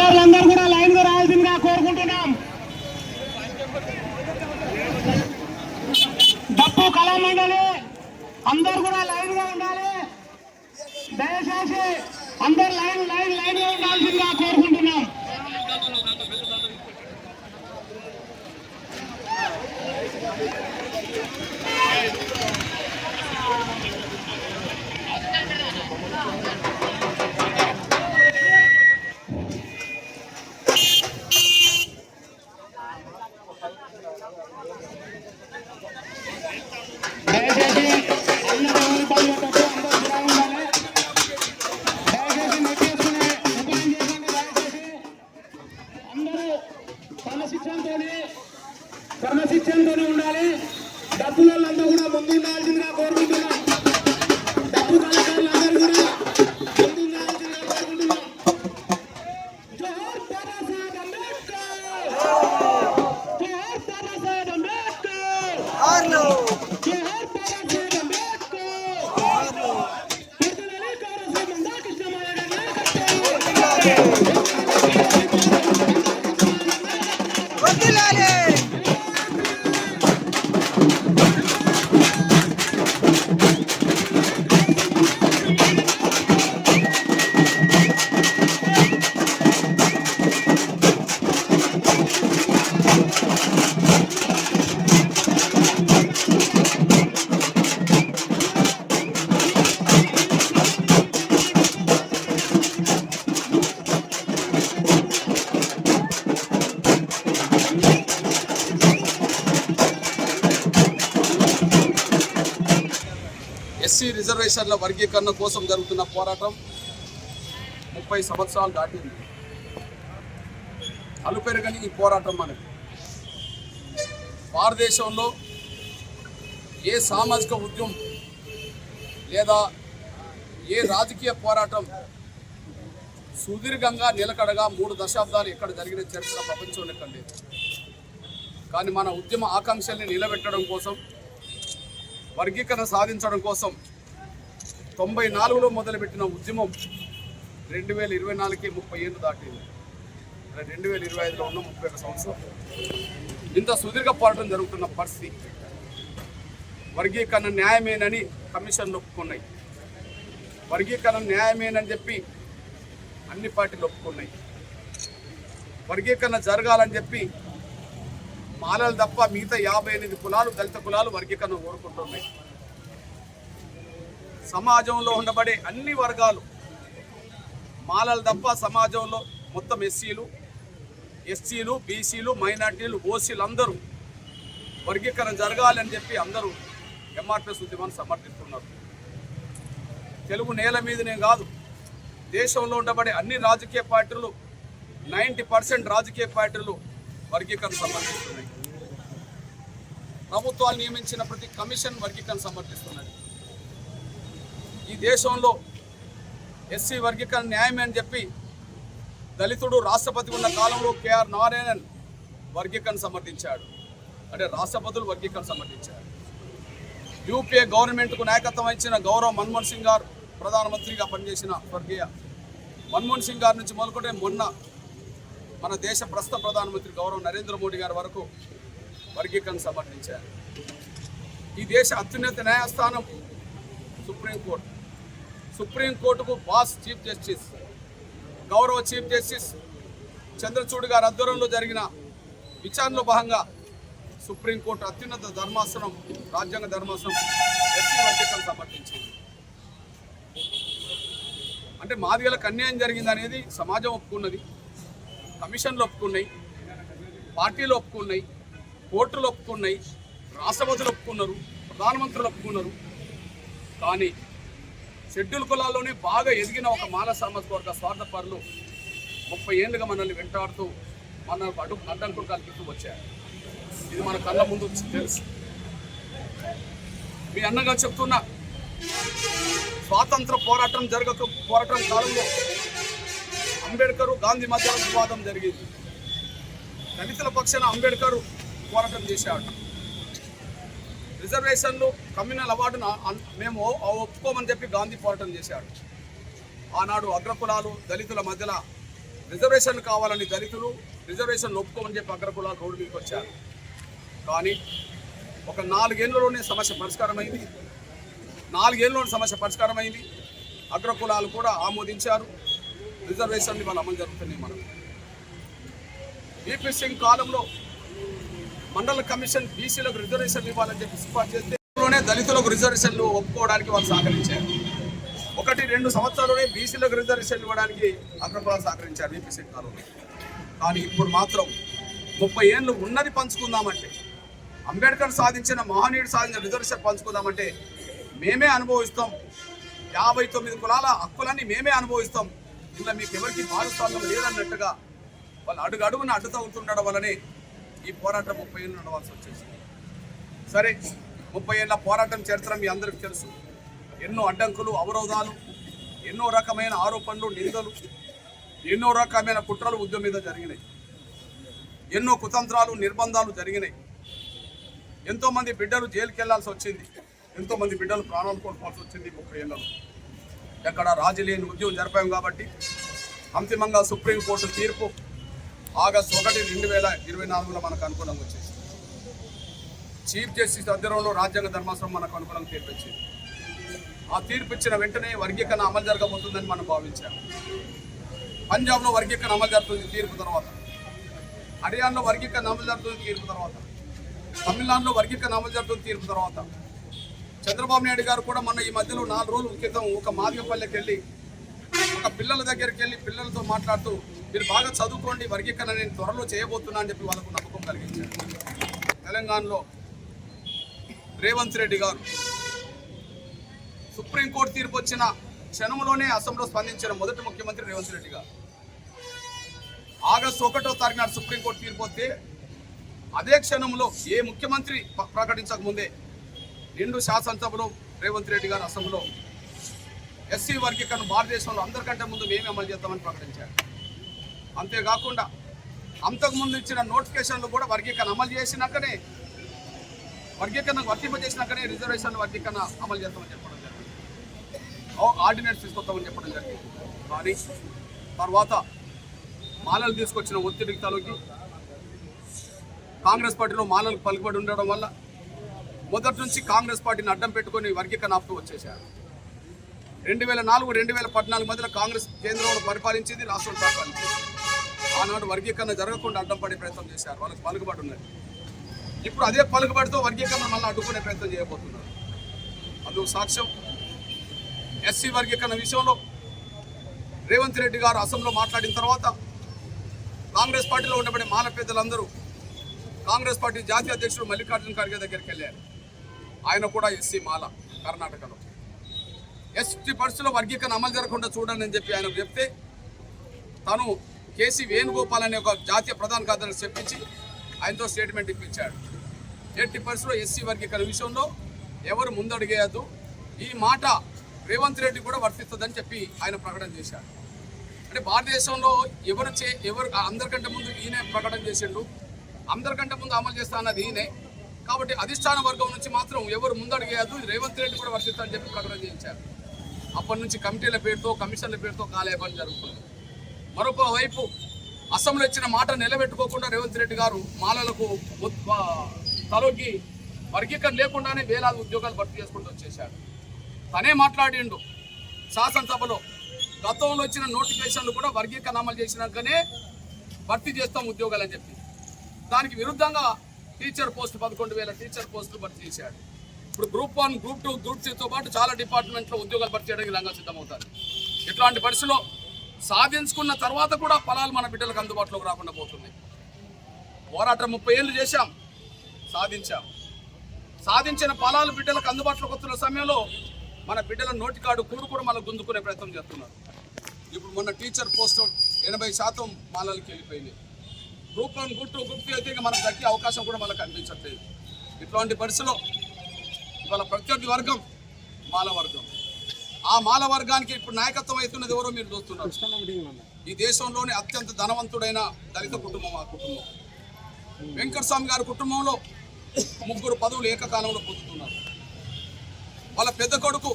కళాకారులందరూ కూడా లైన్ గా రావాల్సిందిగా కోరుకుంటున్నాం. డప్పు కళా మండలి అందరూ కూడా లైన్ గా ఉండాలి. దయచేసి అందరు లైన్ గా ఉండాల్సిందిగా కోరుకుంటున్నాం. క్రమశిక్షణతోనే ఉండాలి. డబ్బులంతా కూడా ముందు ఉండాల్సిందిగా కోరుకుంటున్నాం. డబ్బు కళాకారులందరూ కూడా ముందు ఉండాల్సిందిగా కోరుకుంటున్నాం. జోహార్ బాబాసాహెబ్ అంబేద్కర్, జోహార్ బాబాసాహెబ్ అంబేద్కర్, జోహార్ బాబాసాహెబ్ అంబేద్కర్. వర్ధిల్లాలి కారశ్రీ మందాకృష్ణమాల గారి నాయకత్వం. ఎస్సీ రిజర్వేషన్ల వర్గీకరణ కోసం జరుగుతున్న పోరాటం 30 సంవత్సరాలు దాటింది. అలుపెరగని ఈ పోరాటం మనకి భారతదేశంలో ఏ సామాజిక ఉద్యమం లేదా ఏ రాజకీయ పోరాటం సుదీర్ఘంగా నిలకడగా 3 దశాబ్దాలు ఎక్కడ జరిగిన చరిత్ర ప్రపంచంలో ఎక్కడ లేదు. కానీ మన ఉద్యమ ఆకాంక్షల్ని నిలబెట్టడం కోసం, వర్గీకరణ సాధించడం కోసం 94లో మొదలుపెట్టిన ఉద్యమం 2024కి 30 ఏళ్ళు దాటింది. 2025లో ఉన్న 31 సంవత్సరం ఇంత సుదీర్ఘ పోరాటం జరుగుతున్న పరిస్థితి. వర్గీకరణ న్యాయమేనని కమిషన్లు ఒప్పుకున్నాయి. వర్గీకరణ న్యాయమేనని చెప్పి అన్ని పార్టీలు ఒప్పుకున్నాయి. వర్గీకరణ జరగాలని చెప్పి మాలలు తప్ప మిగతా 58 కులాలు, దళిత కులాలు వర్గీకరణ కోరుకుంటున్నాయి. సమాజంలో ఉండబడే అన్ని వర్గాలు, మాలలు తప్ప సమాజంలో మొత్తం ఎస్సీలు, బీసీలు, మైనార్టీలు, ఓసీలు అందరూ వర్గీకరణ జరగాలని చెప్పి అందరూ ఎంఆర్పీఎస్ ఉద్యమాన్ని సమర్థిస్తున్నారు. తెలుగు నేల మీదనే కాదు, దేశంలో ఉండబడే అన్ని రాజకీయ పార్టీలు 90% రాజకీయ పార్టీలు వర్గీకరణ సమర్థిస్తున్నాయి. ప్రభుత్వాలు నియమించిన ప్రతి కమిషన్ వర్గీకరణ సమర్థిస్తున్నది. ఈ దేశంలో ఎస్సీ వర్గీకరణ న్యాయమే అని చెప్పి దళితుడు రాష్ట్రపతి ఉన్న కాలంలో కేఆర్ నారాయణన్ వర్గీకరణ సమర్థించాడు. అంటే రాష్ట్రపతులు వర్గీకరణ సమర్థించారు. యూపీఏ గవర్నమెంట్కు నాయకత్వం వహించిన గౌరవ్ మన్మోహన్ సింగ్ గారు ప్రధానమంత్రిగా పనిచేసిన స్వర్గీయ మన్మోహన్ సింగ్ గారి నుంచి మొదలుకుంటే మొన్న మన దేశ ప్రస్తుత ప్రధానమంత్రి గౌరవ్ నరేంద్ర మోడీ గారి వరకు వర్గీకరణ సమర్థించారు. ఈ దేశ అత్యున్నత న్యాయస్థానం సుప్రీంకోర్టు. సుప్రీంకోర్టుకు బాస్ చీఫ్ జస్టిస్, గౌరవ చీఫ్ జస్టిస్ చంద్రచూడ్ గారి ఆధ్వర్యంలో జరిగిన విచారణలో భాగంగా సుప్రీంకోర్టు అత్యున్నత ధర్మాసనం, రాజ్యాంగ ధర్మాసనం ఎస్సీ వర్గీకరణ సమర్థించింది. అంటే మాదిగలకు అన్యాయం జరిగింది అనేది సమాజం ఒప్పుకున్నది, కమిషన్లు ఒప్పుకున్నాయి, పార్టీలు ఒప్పుకున్నాయి, కోర్టులు ఒప్పుకున్నాయి, రాష్ట్రపతులు ఒప్పుకున్నారు, ప్రధానమంత్రులు ఒప్పుకున్నారు. కానీ షెడ్యూల్ కులాల్లోనే బాగా ఎదిగిన ఒక మాల సామాజిక వర్గ స్వార్థపరులు 30 ఏళ్ళుగా మనల్ని వెంటాడుతూ మనకు అడ్డంకులు కల్పిస్తూ వచ్చారు. ఇది మన కళ్ళ ముందు తెలుసు. మీ అన్నగా చెప్తున్నా, స్వాతంత్ర పోరాటం పోరాటం కాలంలో అంబేద్కర్ గాంధీ మధ్య వివాదం జరిగింది. దళితుల పక్షాన అంబేద్కర్ పోరాటం చేశాడు. రిజర్వేషన్లు, కమ్యూనల్ అవార్డును మేము ఒప్పుకోమని చెప్పి గాంధీ పోరాటం చేశాడు. ఆనాడు అగ్రకులాలు, దళితుల మధ్యలో రిజర్వేషన్ కావాలని దళితులు రిజర్వేషన్ ఒప్పుకోమని చెప్పి అగ్రకులాలు రోడ్డు మీదకి వచ్చారు. కానీ ఒక 4 ఏళ్ళలోనే సమస్య పరిష్కారమైంది. 4 ఏళ్ళలోనే సమస్య పరిష్కారమైంది. అగ్రకులాలు కూడా ఆమోదించారు. రిజర్వేషన్ని వాళ్ళు అమలు జరుగుతున్నాయి. మనం వీపీ సింగ్ కాలంలో మండల కమిషన్ బీసీలకు రిజర్వేషన్లు ఇవ్వాలని చెప్పి సిఫార్సు చేస్తే దళితులకు రిజర్వేషన్లు ఒప్పుకోవడానికి వాళ్ళు సహకరించారు. 1-2 సంవత్సరాల్లోనే బీసీలకు రిజర్వేషన్లు ఇవ్వడానికి అగ్రకులాలు సహకరించారు వీపీ సింగ్ కాలంలో. కానీ ఇప్పుడు మాత్రం 30 ఏళ్ళు ఉన్నది పంచుకుందామంటే, అంబేద్కర్ సాధించిన మహనీయుడు సాధించిన రిజర్వేషన్ పంచుకుందామంటే మేమే అనుభవిస్తాం. 59 కులాల హక్కులన్నీ మేమే అనుభవిస్తాం. ఇలా మీకు ఎవరికి భాగస్వామ్యం లేదన్నట్టుగా వాళ్ళు అడుగున అడ్డు తగ్గుతుండడం వల్లనే ఈ పోరాటం 30 ఏళ్ళు నడవాల్సి వచ్చేసింది. సరే, 30 ఏళ్ళ పోరాటం చరిత్ర మీ అందరికీ తెలుసు. ఎన్నో అడ్డంకులు, అవరోధాలు, ఎన్నో రకమైన ఆరోపణలు, నిందలు, ఎన్నో రకమైన కుట్రలు ఉద్యమం మీద జరిగినాయి. ఎన్నో కుతంత్రాలు, నిర్బంధాలు జరిగినాయి. ఎంతోమంది బిడ్డలు జైలుకి వెళ్లాల్సి వచ్చింది. ఎంతోమంది బిడ్డలు ప్రాణాలు కోల్పోవాల్సి వచ్చింది 30 ఏళ్ళలో. ఎక్కడ రాజీ లేని ఉద్యమం జరిపాం కాబట్టి అంతిమంగా సుప్రీంకోర్టు తీర్పు ఆగస్టు 1, 2024లో మనకు అనుకూలంగా వచ్చేసింది. చీఫ్ జస్టిస్ అధ్యయనంలో రాజ్యాంగ ధర్మాసనం మనకు అనుకూలంగా తీర్పు ఇచ్చింది. ఆ తీర్పు ఇచ్చిన వెంటనే వర్గీకరణ అమలు జరగబోతుందని మనం భావించాము. పంజాబ్లో వర్గీకరణ అమలు జరుగుతుంది తీర్పు తర్వాత. హర్యానాలో వర్గీకరణ అమలు జరుగుతుంది తీర్పు తర్వాత. తమిళనాడులో వర్గీకరణ అమలు జరుగుతుంది తీర్పు తర్వాత. చంద్రబాబు నాయుడు గారు కూడా మొన్న ఈ మధ్యలో 4 రోజుల క్రితం ఒక మాదిగపల్లెకి వెళ్ళి ఒక పిల్లల దగ్గరికి వెళ్ళి పిల్లలతో మాట్లాడుతూ మీరు బాగా చదువుకోండి, వర్గీకరణ నేను త్వరలో చేయబోతున్నా అని చెప్పి వాళ్ళకు నమ్మకం కలిగించారు. తెలంగాణలో రేవంత్ రెడ్డి గారు సుప్రీంకోర్టు తీర్పు వచ్చిన క్షణంలోనే అసెంబ్లీలో స్పందించిన మొదటి ముఖ్యమంత్రి రేవంత్ రెడ్డి గారు. ఆగస్టు 1వ తారీఖు నాడు సుప్రీంకోర్టు తీర్పు వస్తే అదే క్షణంలో ఏ ముఖ్యమంత్రి ప్రకటించక ముందే నిండు శాసనసభలో రేవంత్ రెడ్డి గారు అసెంబ్లీలో ఎస్సీ వర్గీకరణ భారతదేశంలో అందరికంటే ముందు మేమే అమలు చేస్తామని ప్రకటించారు. అంతేకాకుండా అంతకుముందు ఇచ్చిన నోటిఫికేషన్లు కూడా వర్గీకరణ అమలు చేసినాకనే, వర్గీకరణకు వర్తింపజేసినాకనే రిజర్వేషన్ వర్గీకరణ అమలు చేస్తామని చెప్పడం జరిగింది. ఆర్డినెన్స్ తీసుకొస్తామని చెప్పడం జరిగింది. కానీ తర్వాత మాలలు తీసుకొచ్చిన ఒత్తిడికి తలొగ్గి కాంగ్రెస్ పార్టీలో మాలలకు పలుకుబడి ఉండడం వల్ల మొదటి నుంచి కాంగ్రెస్ పార్టీని అడ్డం పెట్టుకొని వర్గీకరణ ఆపుతూ వచ్చేశారు. 2004-2014 మధ్యలో కాంగ్రెస్ కేంద్రంలో పరిపాలించింది, రాష్ట్రంలో పరిపాలించింది. ఆనాడు వర్గీకరణ జరగకుండా అడ్డం పడే ప్రయత్నం చేశారు. వాళ్ళకి పలుకుబడి ఉన్నది. ఇప్పుడు అదే పలుకుబడితో వర్గీకరణ మళ్ళీ అడ్డుకునే ప్రయత్నం చేయబోతున్నారు. అందుకు సాక్ష్యం ఎస్సీ వర్గీకరణ విషయంలో రేవంత్ రెడ్డి గారు అసెంబ్లీలో మాట్లాడిన తర్వాత కాంగ్రెస్ పార్టీలో ఉండబడే మాల పెద్దలందరూ కాంగ్రెస్ పార్టీ జాతీయ అధ్యక్షుడు మల్లికార్జున ఖర్గే దగ్గరికి వెళ్ళారు. ఆయన కూడా ఎస్సీ మాల కర్ణాటకలో. ఎస్టీ పరిస్థితుల్లో వర్గీకరణ అమలు జరగకుండా చూడండి అని చెప్పి ఆయన చెప్తే తను కేసీ వేణుగోపాల్ అనే ఒక జాతీయ ప్రధాన కార్యదర్శి చెప్పించి ఆయనతో స్టేట్మెంట్ ఇప్పించాడు. ఎట్టి పరిస్థితుల్లో ఎస్సీ వర్గీకరణ విషయంలో ఎవరు ముందడిగేయద్దు, ఈ మాట రేవంత్ రెడ్డి కూడా వర్తిస్తుందని చెప్పి ఆయన ప్రకటన చేశాడు. అంటే భారతదేశంలో ఎవరు అందరికంటే ముందు ఈయనే ప్రకటన చేసిండు, అందరికంటే ముందు అమలు చేస్తా అన్నది ఈయనే. కాబట్టి అధిష్టాన వర్గం నుంచి మాత్రం ఎవరు ముందడిగేయద్దు, రేవంత్ రెడ్డి కూడా వర్తిస్తారని చెప్పి ప్రకటన చేయించారు. అప్పటి నుంచి కమిటీల పేరుతో, కమిషన్ల పేరుతో కాలయాపన జరుగుతుంది. మరొక వైపు అసెంబ్లీలో ఇచ్చిన మాట నిలబెట్టుకోకుండా రేవంత్ రెడ్డి గారు మాలలకు తలొగ్గి వర్గీకరణ లేకుండానే వేలాది ఉద్యోగాలు భర్తీ చేసుకుంటూ వచ్చేశాడు. తనే మాట్లాడిండు శాసనసభలో, గతంలో ఇచ్చిన నోటిఫికేషన్లు కూడా వర్గీకరణ అమలు చేసినాకనే భర్తీ చేస్తాం ఉద్యోగాలు అని చెప్పి. దానికి విరుద్ధంగా టీచర్ పోస్ట్ 11,000 టీచర్ పోస్టులు భర్తీ చేశాడు. ఇప్పుడు గ్రూప్ 1, గ్రూప్ 2, గ్రూప్ 3తో పాటు చాలా డిపార్ట్మెంట్లో ఉద్యోగాలు భర్తీ చేయడానికి రంగం సిద్ధమవుతారు. ఇట్లాంటి పరిస్థితుల్లో సాధించుకున్న తర్వాత కూడా ఫలాలు మన బిడ్డలకు అందుబాటులోకి రాకుండా పోతున్నాయి. పోరాటం 30 ఏళ్ళు చేశాం, సాధించాం. సాధించిన ఫలాలు బిడ్డలకు అందుబాటులోకి వస్తున్న సమయంలో మన బిడ్డల నోటికాడు కూడా మళ్ళీ గుంజుకునే ప్రయత్నం చేస్తున్నారు. ఇప్పుడు మొన్న టీచర్ పోస్టు 80% మాలలకి వెళ్ళిపోయింది. గ్రూప్ 1, గ్రూప్ 2, గ్రూప్ 3 అయితే మనకు దక్కే అవకాశం కూడా మనకు కనిపించట్లేదు. ఇట్లాంటి పరిస్థితుల్లో ఇవాళ ప్రత్యర్థి వర్గం మాల వర్గం. ఆ మాల వర్గానికి ఇప్పుడు నాయకత్వం అవుతున్నది ఎవరో మీరు చూస్తున్నారు. ఈ దేశంలోనే అత్యంత ధనవంతుడైన దళిత కుటుంబం ఆ కుటుంబం. వెంకటస్వామి గారి కుటుంబంలో 3 పదవులు ఏకకాలంలో పొందుతున్నారు. వాళ్ళ పెద్ద కొడుకు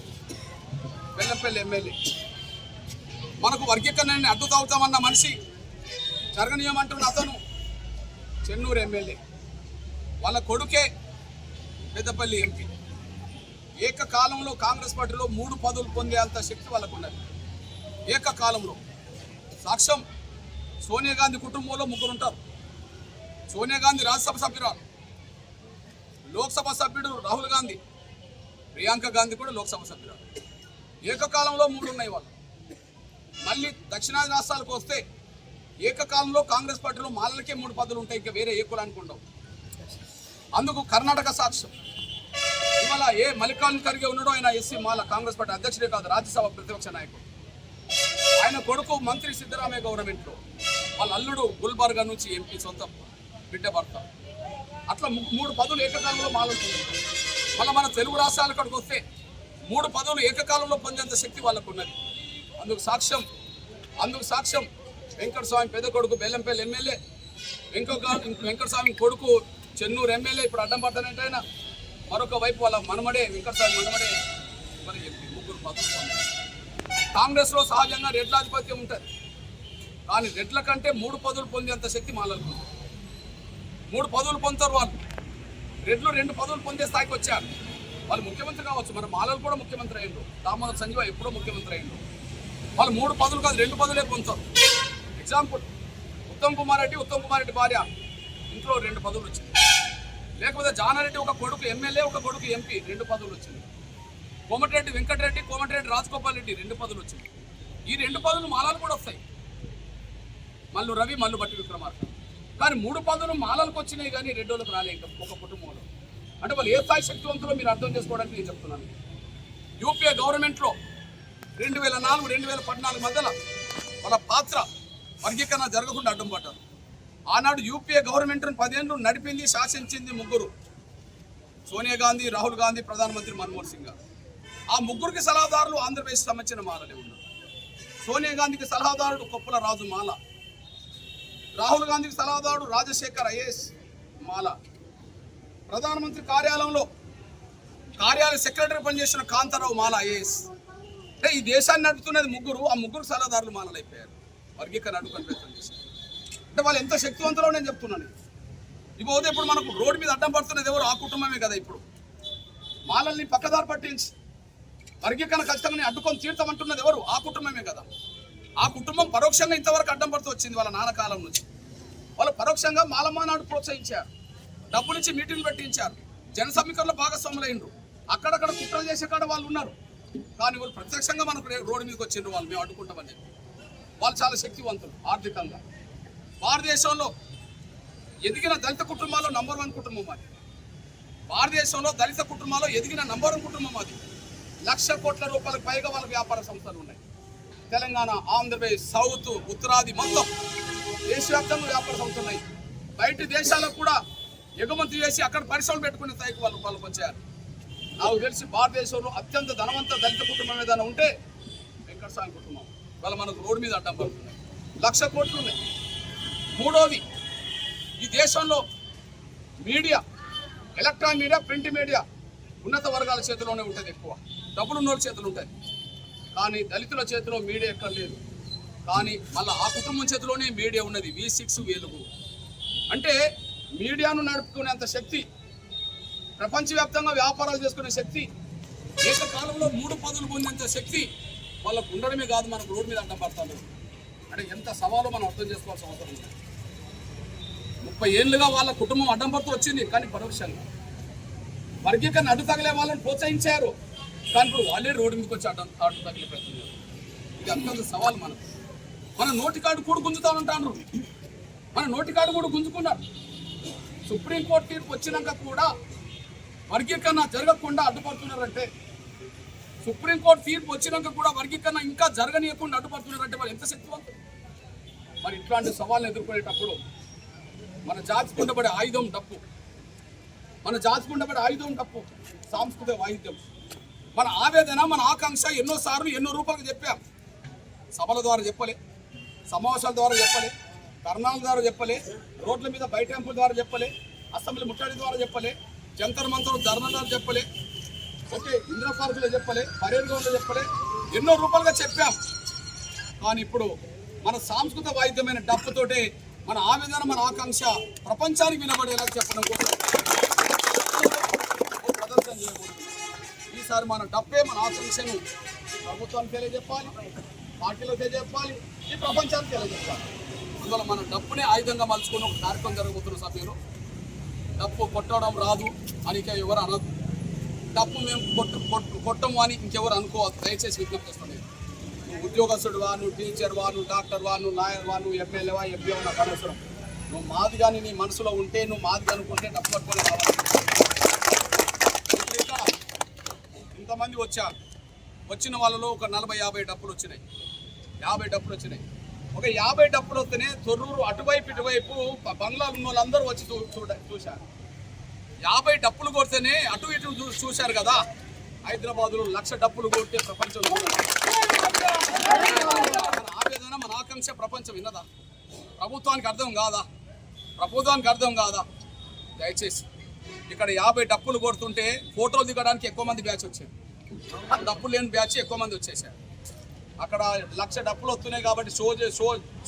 బెల్లంపల్లి ఎమ్మెల్యే. మనకు వర్గీకరణని అడ్డు తాగుతామన్న మనిషి జరగనీయమంటున్న అతను చెన్నూరు ఎమ్మెల్యే, వాళ్ళ కొడుకే పెద్దపల్లి ఎంపీ. ఏకకాలంలో కాంగ్రెస్ పార్టీలో 3 పదవులు పొందే అంత శక్తి వాళ్ళకు ఉన్నది. ఏకకాలంలో సాక్ష్యం సోనియా గాంధీ కుటుంబంలో 3 ఉంటారు. సోనియా గాంధీ రాజ్యసభ సభ్యురాలు, లోక్సభ సభ్యుడు రాహుల్ గాంధీ, ప్రియాంక గాంధీ కూడా లోక్సభ సభ్యురాలు. ఏకకాలంలో 3 ఉన్నాయి వాళ్ళు. మళ్ళీ దక్షిణాది రాష్ట్రాలకు వస్తే ఏకకాలంలో కాంగ్రెస్ పార్టీలో మాలలకే 3 పదవులు ఉంటాయి, ఇంకా వేరే ఏ కులానికి ఉండవు. అందుకు కర్ణాటక సాక్ష్యం. ఇవాళ ఏ మల్లికార్జున ఖర్గే ఉన్నాడో ఆయన ఎస్సీ మాల, కాంగ్రెస్ పార్టీ అధ్యక్షుడే కాదు, రాజ్యసభ ప్రతిపక్ష నాయకుడు. ఆయన కొడుకు మంత్రి సిద్ధరామయ్య గవర్నమెంట్లో, వాళ్ళ అల్లుడు గుల్బర్గా నుంచి ఎంపీ, సొంత బిడ్డ భర్త. అట్లా 3 పదవులు ఏకకాలంలో మాలవుతుంది. మళ్ళీ మన తెలుగు రాష్ట్రాల కాడికి వస్తే 3 పదవులు ఏకకాలంలో పొందేంత శక్తి వాళ్ళకు ఉన్నది. అందుకు సాక్ష్యం వెంకటస్వామి పెద్ద కొడుకు బెల్లంపల్లి ఎమ్మెల్యే, వెంకటస్వామి కొడుకు చెన్నూరు ఎమ్మెల్యే, ఇప్పుడు అడ్డం పడ్డానంటే ఆయన. మరొక వైపు వాళ్ళ మనమడే వెంకటస్వామి మనమడే మరి ఎంపీ. 3 పదవులు పొందారు. కాంగ్రెస్లో సహజంగా రెడ్లాధిపత్యం ఉంటుంది, కానీ రెడ్ల కంటే 3 పదవులు పొందేంత శక్తి మాలలకు. 3 పదవులు పొందుతారు వాళ్ళు. రెడ్లు 2 పదవులు పొందే స్థాయికి వచ్చారు. వాళ్ళు ముఖ్యమంత్రి కావచ్చు, మన మాలలు కూడా ముఖ్యమంత్రి అయ్యిండ్రు. దామోదర్ సంజీవ ఎప్పుడో ముఖ్యమంత్రి అయ్యిండ్రు. వాళ్ళు 3 పదవులు కాదు 2 పదవులే పొందుతారు. ఎగ్జాంపుల్, ఉత్తమ్ కుమార్ రెడ్డి భార్య ఇంట్లో 2 పదవులు వచ్చింది. లేకపోతే జానారెడ్డి ఒక కొడుకు ఎమ్మెల్యే, ఒక కొడుకు ఎంపీ, 2 పదవులు వచ్చింది. కోమటిరెడ్డి వెంకటరెడ్డి, కోమటిరెడ్డి రాజగోపాల్ రెడ్డి 2 పదవులు వచ్చింది. ఈ 2 పదవులు మాలలు కూడా వస్తాయి, మల్లు రవి, మల్లు బట్టి విక్రమార్క. కానీ 3 పదవులు మాలలకు వచ్చినాయి, కానీ రెడ్డోళ్ళకు రాలే ఇంకా ఒక కుటుంబంలో. అంటే వాళ్ళు ఏ స్థాయి శక్తివంతులో మీరు అర్థం చేసుకోవడానికి నేను చెప్తున్నాను. యూపీఏ గవర్నమెంట్లో 2004-2014 మధ్యలో వాళ్ళ పాత్ర వర్గీకరణ జరగకుండా అడ్డం పడ్డారు. ఆనాడు యూపీఏ గవర్నమెంట్ను 10 ఏళ్ళు నడిపింది, శాసించింది 3: సోనియా గాంధీ, రాహుల్ గాంధీ, ప్రధానమంత్రి మన్మోహన్ సింగ్ గారు. ఆ 3కి సలహాదారులు ఆంధ్రప్రదేశ్ సంబంధించిన మాలలే ఉన్నారు. సోనియా గాంధీకి సలహాదారుడు కొప్పుల రాజు మాల, రాహుల్ గాంధీకి సలహాదారుడు రాజశేఖర్ ఐఏఎస్ మాల, ప్రధానమంత్రి కార్యాలయ సెక్రటరీ పనిచేసిన కాంతారావు మాల ఐఏఎస్. అంటే ఈ దేశాన్ని నడుపుతున్నది 3, ఆ 3 సలహాదారులు మాలలు అయిపోయారు. వర్గీకరణ అడ్డుకొని ప్రయత్నం చేశారు. అంటే వాళ్ళు ఎంత శక్తివంతులో నేను చెప్తున్నాను. ఇకపోతే ఇప్పుడు మనకు రోడ్డు మీద అడ్డం పడుతున్నది ఎవరు? ఆ కుటుంబమే కదా. ఇప్పుడు మాలల్ని పక్కదారి పట్టించి వర్గీకరణ ఖచ్చితంగా అడ్డుకొని తీర్చమంటున్నది ఎవరు? ఆ కుటుంబమే కదా. ఆ కుటుంబం పరోక్షంగా ఇంతవరకు అడ్డం పడుతూ వచ్చింది వాళ్ళ నాన్న కాలం నుంచి. వాళ్ళు పరోక్షంగా మాలమానాడు ప్రోత్సహించారు, డబ్బులిచ్చి మీటింగ్లు పెట్టించారు, జన సమీకరణలో భాగస్వాములైండ్రు. అక్కడక్కడ కుట్రలు చేసే కాడ వాళ్ళు ఉన్నారు. కానీ వాళ్ళు ప్రత్యక్షంగా మనకు రోడ్డు మీదకి వచ్చిండ్రు. వాళ్ళు మేము అడ్డుకుంటామని చెప్పి వాళ్ళు చాలా శక్తివంతులు ఆర్థికంగా. భారతదేశంలో ఎదిగిన దళిత కుటుంబాల్లో నంబర్ 1 కుటుంబం అది. భారతదేశంలో దళిత కుటుంబాల్లో ఎదిగిన నంబర్ 1 కుటుంబం అది. 1,00,000 కోట్ల రూపాయలకు పైగా వాళ్ళకి వ్యాపార సంస్థలు ఉన్నాయి. తెలంగాణ, ఆంధ్రప్రదేశ్, సౌత్, ఉత్తరాది మొత్తం దేశవ్యాప్తంగా వ్యాపార సంస్థలు ఉన్నాయి. బయట దేశాలకు కూడా ఎగుమతి చేసి అక్కడ పరిశ్రమలు పెట్టుకునే స్థాయికి వాళ్ళకి వచ్చారు. నాకు తెలిసి భారతదేశంలో అత్యంత ధనవంత దళిత కుటుంబం ఏదైనా ఉంటే వెంకటస్వామి కుటుంబం. వాళ్ళ మనకు రోడ్డు మీద అడ్డం పడుతున్నాయి. 1,00,000 కోట్లు ఉన్నాయి. 3వది, ఈ దేశంలో media, electronic media, print media ఉన్నత వర్గాల చేతిలోనే ఉంటుంది. ఎక్కువ డబ్బులు ఉన్నోళ్ళ చేతులు ఉంటుంది. కానీ దళితుల చేతిలో మీడియా ఎక్కడ లేదు. కానీ మళ్ళీ ఆ కుటుంబం చేతిలోనే మీడియా ఉన్నది. V6 వెలుగు అంటే మీడియాను నడుపుకునేంత శక్తి, ప్రపంచవ్యాప్తంగా వ్యాపారాలు చేసుకునే శక్తి, ఏకకాలంలో 3 పదవులు పొందేంత శక్తి వాళ్ళకు ఉండడమే కాదు, మనకు రోడ్డు మీద అడ్డం పడతారు. అంటే ఎంత సవాలో మనం అర్థం చేసుకోవాల్సిన అవసరం ఉంది. 30 ఏళ్ళుగా వాళ్ళ కుటుంబం అడ్డం పడుతూ వచ్చింది, కానీ పరోక్షంగా వర్గీకరణ అడ్డు తగిలే వాళ్ళని ప్రోత్సహించారు. కానీ ఇప్పుడు వాళ్ళే రోడ్డు మీదకి వచ్చి అడ్డు తగిలే ప్రయత్నం. ఇది అత్యంత సవాల్ మనకు. మన నోటికాడు కూడా గుంజుతామంటాను. మన నోటికాడు కూడా గుంజుకున్నారు. సుప్రీంకోర్టు తీర్పు వచ్చినాక కూడా వర్గీకరణ జరగకుండా అడ్డుపడుతున్నారంటే, సుప్రీంకోర్టు తీర్పు వచ్చినాక కూడా వర్గీకరణ ఇంకా జరగనీయకుండా అడ్డుపడుతున్నారంటే వాళ్ళు ఎంత శక్తివంతులు. మరి ఇట్లాంటి సవాళ్ళను ఎదుర్కొనేటప్పుడు మన జాతికి ఉండబడే ఆయుధం డప్పు. మన జాతికి ఉండబడే ఆయుధం డప్పు, సాంస్కృతిక వాయిద్యం. మన ఆవేదన, మన ఆకాంక్ష ఎన్నోసార్లు ఎన్నో రూపాయలు చెప్పాం. సభల ద్వారా చెప్పలే, సమావేశాల ద్వారా చెప్పలే, ధర్నాల ద్వారా చెప్పలే, రోడ్ల మీద బైటెంపుల ద్వారా చెప్పలే, అసెంబ్లీ ముట్టడి ద్వారా చెప్పలే, జంతర్ మంతర్ ధర్నా ద్వారా చెప్పలే, ఓకే ఇందిరా పార్కులో చెప్పలే, పరేడ్ గ్రౌండ్లో చెప్పలే, ఎన్నో రూపాయలుగా చెప్పాం. కానీ ఇప్పుడు మన సాంస్కృతిక వాయిద్యమైన డప్పుతోటే మన ఆవేదన మన ఆకాంక్ష ప్రపంచానికి వినబడేలా చెప్పడం కోసం ప్రదర్శన చేయకూడదు. ఈసారి మన డప్పే మన ఆకాంక్షను ప్రభుత్వానికి తెలియజెప్పాలి, పార్టీలో తెలియజెప్పాలి, ఈ ప్రపంచానికి తెలియజెప్పాలి. అందువల్ల మన డప్పునే ఆయుధంగా మలుచుకుని ఒక కార్యక్రమం జరగబోతున్న సభ్యులు. డప్పు కొట్టడం రాదు అని ఇంకా ఎవరు అనదు, డప్పు మేము కొట్టము అని ఇంకెవరు అనుకోవద్దు. దయచేసి విజ్ఞప్తి చేస్తుంది. నువ్వు ఉద్యోగస్తుడువా, నువ్వు టీచర్వా, నువ్వు డాక్టర్వా, నువ్వు లాయర్వా, నువ్వు ఎమ్మెల్యేవా, ఎంపీవా, నాకు అనవసరం. నువ్వు మాది కానీ నీ మనసులో ఉంటే, నువ్వు మాది అనుకుంటే డప్పు పట్టుకొని రావాలి. ఇక్కడ ఇంతమంది వచ్చారు. వచ్చిన వాళ్ళలో ఒక 40-50 డప్పులు వచ్చినాయి. 50 డప్పులు వచ్చినాయి. ఒక 50 డప్పులు వస్తేనే తొర్రూరు అటువైపు ఇటువైపు బంగ్లాలు ఉన్న వాళ్ళందరూ వచ్చి చూశారు. 50 డప్పులు కొడితేనే అటు ఇటు చూశారు కదా. హైదరాబాదులో 1,00,000 డప్పులు కొడితే ప్రపంచం మన ఆవేదన మన ఆకాంక్ష ప్రపంచం విన్నదా? ప్రభుత్వానికి అర్థం కాదా? ప్రభుత్వానికి అర్థం కాదా? దయచేసి ఇక్కడ 50 డప్పులు కొడుతుంటే ఫోటోలు దిగడానికి ఎక్కువ మంది బ్యాచ్ వచ్చారు. డప్పులు లేని బ్యాచ్ ఎక్కువ మంది వచ్చేసారు. అక్కడ 1,00,000 డప్పులు వస్తున్నాయి కాబట్టి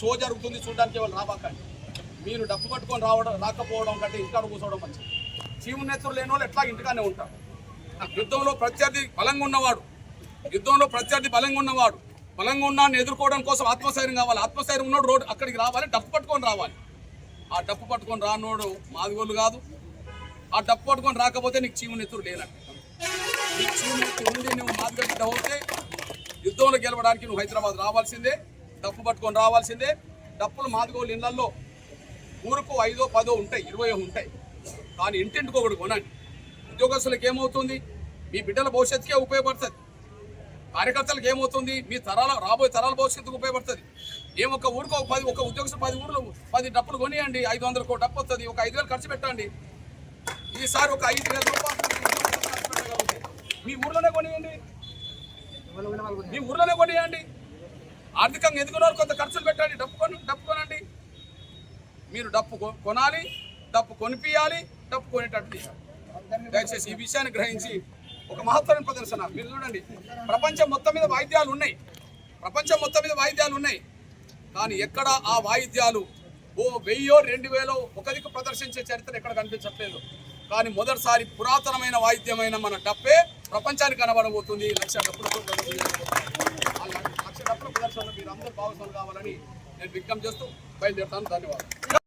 షో జరుగుతుంది, చూడడానికి వాళ్ళు రాబాకండి. మీరు డప్పు పట్టుకొని రాకపోవడం కంటే ఇంటికాడ కూర్చోవడం మంచిది. చీము నెత్తులు లేని వాళ్ళు ఎట్లా ఇంటికానే ఉంటారు. యుద్ధంలో ప్రత్యర్థి బలంగా ఉన్నవాడు, బలంగా ఉన్నాన్ని ఎదుర్కోవడం కోసం ఆత్మస్థైర్యం కావాలి. ఆత్మస్థైర్యం ఉన్నోడు రోడ్డు అక్కడికి రావాలి, డప్పు పట్టుకొని రావాలి. ఆ డప్పు పట్టుకొని రానోడు మాదిగోళ్ళు కాదు. ఆ డప్పు పట్టుకొని రాకపోతే నీకు చీము నెత్తురు లేనట్టు. నీకు చీము నెత్తురు ఉండి నువ్వు మాదిగ బిడ్డ అవుతే యుద్ధంలో గెలవడానికి నువ్వు హైదరాబాద్ రావాల్సిందే, డప్పు పట్టుకొని రావాల్సిందే. డప్పులు మాదిగోళ్ళు ఇళ్లలో ఊరుకు 5-10 ఉంటాయి, 20 ఉంటాయి. కానీ ఇంటింటికి ఒకటి కొనండి. ఉద్యోగస్తులకు ఏమవుతుంది? మీ బిడ్డల భవిష్యత్తుకే ఉపయోగపడుతుంది. కార్యకర్తలకు ఏమవుతుంది? మీ రాబోయే తరాల భవిష్యత్తుకు ఉపయోగపడుతుంది. ఒక ఊరికి ఒక ఉద్యోగస్తులు 10 ఊర్లు 10 డప్పులు కొనియండి. 500 డప్పు వస్తుంది. ఒక 5,000 ఖర్చు పెట్టండి. ఈసారి ఒక 5,000 రూపాయలు ఖర్చు పెట్టగలిగితే మీ ఊర్లోనే కొనియండి. ఆర్థికంగా ఎదుగున్నారు, కొంత ఖర్చులు పెట్టండి. డప్పు కొనండి. మీరు డప్పు కొనాలి, డప్పు కొనిపియాలి, డప్పు కొనేటట్టు తీయాలి. దయచేసి ఈ విషయాన్ని గ్రహించి ఒక మహత్తరమైన ప్రదర్శన. మీరు చూడండి, ప్రపంచం మొత్తం మీద వాయిద్యాలు ఉన్నాయి. కానీ ఎక్కడ ఆ వాయిద్యాలు 1000-2000 ఒక దిక్కు ప్రదర్శించే చరిత్ర ఎక్కడ కనిపించట్లేదు. కానీ మొదటిసారి పురాతనమైన వాయిద్యమైన మన డప్పే ప్రపంచానికి కనబడబోతుంది. 1,00,000 డప్పులతో 1,00,000 డప్పుల ప్రదర్శనలో మీరు అందరూ భాగస్వాములు కావాలని నేను విజ్ఞప్తి చేస్తూ బయలుదేరుతాను. ధన్యవాదాలు.